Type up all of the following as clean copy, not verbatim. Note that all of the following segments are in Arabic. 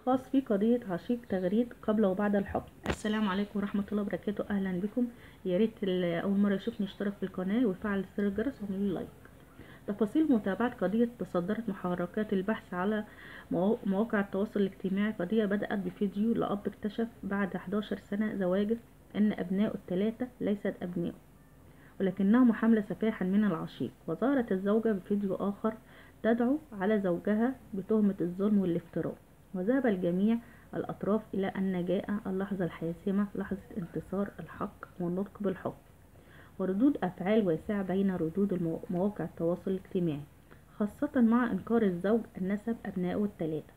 خاص في قضية عشيق تغريد قبل وبعد الحكم. السلام عليكم ورحمة الله وبركاته. أهلا بكم. يا ريت أول مرة يشوفني يشترك في القناة ويفعل زر الجرس ويعمل لايك. تفاصيل متابعة قضية تصدرت محركات البحث على مواقع التواصل الاجتماعي. قضية بدأت بفيديو لأب اكتشف بعد 11 سنة زواجه أن أبنائه الثلاثة ليست أبنائه ولكنهم حمل سفاحا من العشيق، وظهرت الزوجة بفيديو آخر تدعو على زوجها بتهمة الظلم والافتراء، وذهب الجميع الأطراف إلى أن جاء اللحظة الحاسمة، لحظة انتصار الحق والنطق بالحق، وردود أفعال واسعة بين ردود مواقع التواصل الاجتماعي، خاصة مع إنكار الزوج أن نسب أبنائه الثلاثة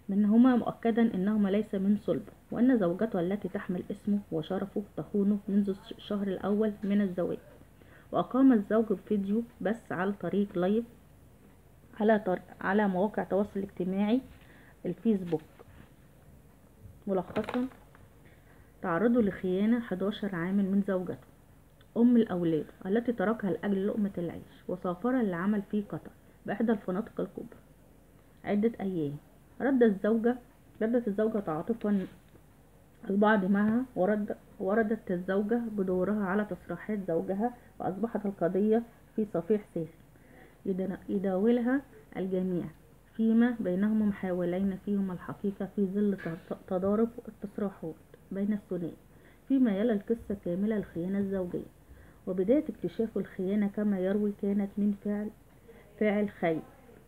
منهما مؤكدا أنهما ليس من صلبه، وأن زوجته التي تحمل اسمه وشرفه تخونه منذ الشهر الأول من الزواج. وأقام الزوج بفيديو بث على طريق لايف على مواقع التواصل الاجتماعي الفيسبوك، ملخصا: تعرضه لخيانة 11 عام من زوجته أم الأولاد التي تركها لأجل لقمة العيش، وسافرها للعمل في قطر بإحدى الفنادق الكبرى عدة أيام. ردت الزوجة تعاطفا البعض معها، وردت الزوجة بدورها على تصريحات زوجها، وأصبحت القضية في صفيح ساخن يداولها الجميع، فيما بينهما محاولين فيهما الحقيقة في ظل تضارب التصريحات بين الثنائي، فيما يلي القصة كاملة الخيانة الزوجية. وبداية اكتشاف الخيانة كما يروي كانت من فاعل خير،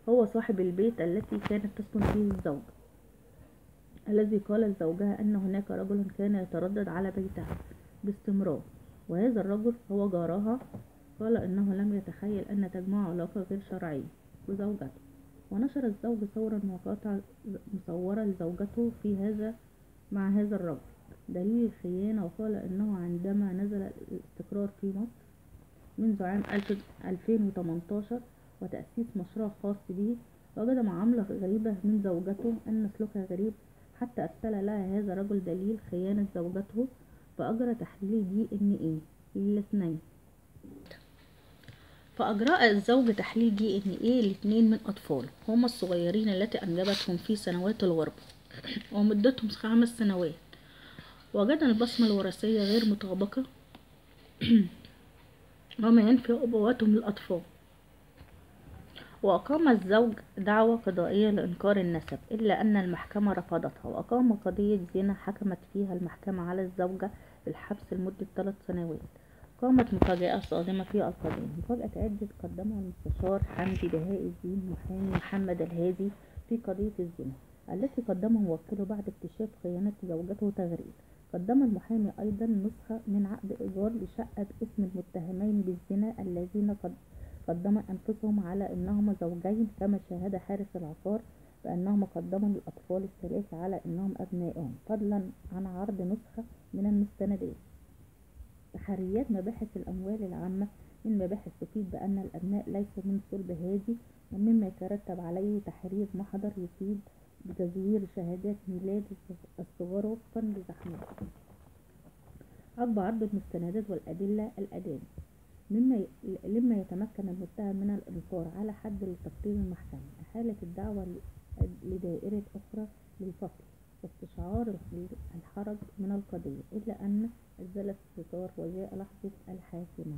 هو صاحب البيت التي كانت تسكن فيه الزوجة، الذي قال لزوجها أن هناك رجل كان يتردد على بيتها باستمرار، وهذا الرجل هو جارها. قال إنه لم يتخيل أن تجمع علاقة غير شرعية بزوجته، ونشر الزوج صورا ومقاطع مصورة لزوجته مع هذا الرجل دليل الخيانة، وقال إنه عندما نزل الاستقرار في مصر منذ عام 2018 وتأسيس مشروع خاص به، وجد معاملة غريبة من زوجته، أن سلوكها غريب، حتى أرسل لها هذا الرجل دليل خيانة زوجته، فأجرى تحليل DNA للاثنين. فأجرى الزوج تحليل DNA لاثنين من أطفاله هم الصغيرين التي أنجبتهم في سنوات الغربة ومدتهم 5 سنوات، وجد البصمة الوراثية غير مطابقة وما ينفي أبوتهم للأطفال. وأقام الزوج دعوى قضائية لإنكار النسب، إلا أن المحكمة رفضتها، وأقام قضية زنا حكمت فيها المحكمة على الزوجة بالحبس لمدة 3 سنوات. قامت مفاجأة صادمة في القضية. مفاجأة عدة قدمها المستشار حمدي بهاء الدين محامي محمد الهادي في قضية الزنا التي قدمها موكله بعد اكتشاف خيانة زوجته تغريد. قدم المحامي أيضا نسخة من عقد إيجار لشقة باسم المتهمين بالزنا الذين قدم أنفسهم على أنهما زوجين، كما شاهد حارس العقار بأنهما قدموا الأطفال الثلاثة على أنهم أبنائهم، فضلا عن عرض نسخة من المستندات. تحريات مباحث الأموال العامة من مباحث تفيد بأن الأبناء ليسوا من صلب هادي، ومما يترتب عليه تحرير محضر يفيد بتزوير شهادات ميلاد الصغار وفقا لزحمه. عقب عرض المستندات والأدلة الأدانة لما يتمكن المتهم من الإنكار على حد لتقرير المحكمة، أحالت الدعوة لدائرة أخرى للفصل واستشعار الحرج من القضية، إلا أن زال الستار وجاء لحظة الحاسمة.